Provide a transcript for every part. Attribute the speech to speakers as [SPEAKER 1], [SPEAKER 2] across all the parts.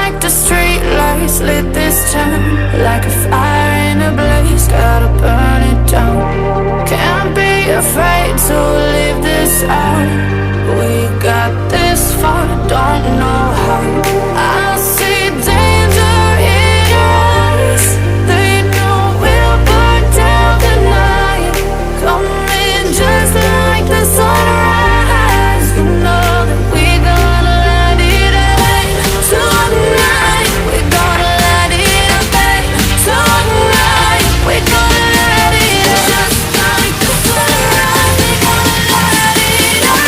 [SPEAKER 1] like the street lights lit this town, like a fire in a blaze, gotta burn it down. Can't be afraid to leave this out. We got this far, don't know how. I see danger in your eyes. They know we'll burn down the night. Coming just like the sunrise. You know that we're gonna light it up tonight. We're gonna light it up tonight. We're gonna light it up just like the sunrise. We're gonna light it up.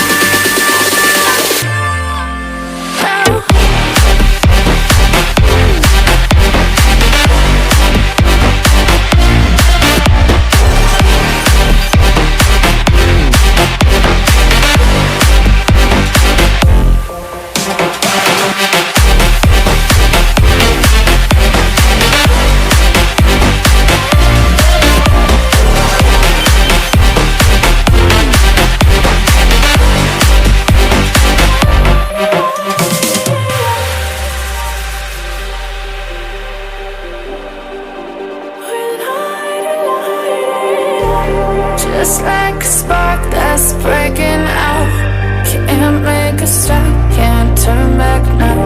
[SPEAKER 1] Just like a spark that's breaking out. Can't make a stop, can't turn back now.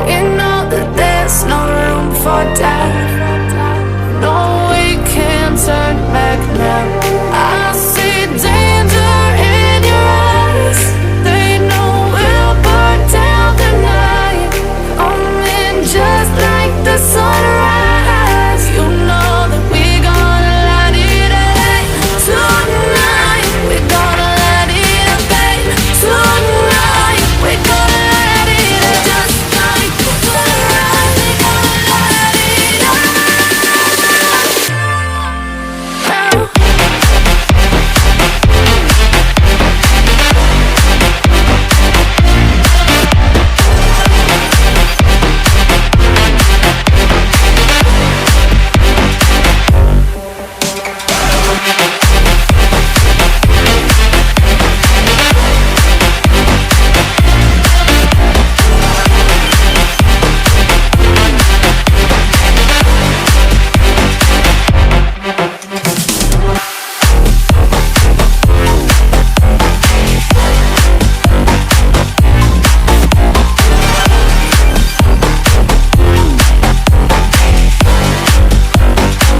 [SPEAKER 1] We know that there's no room for doubt.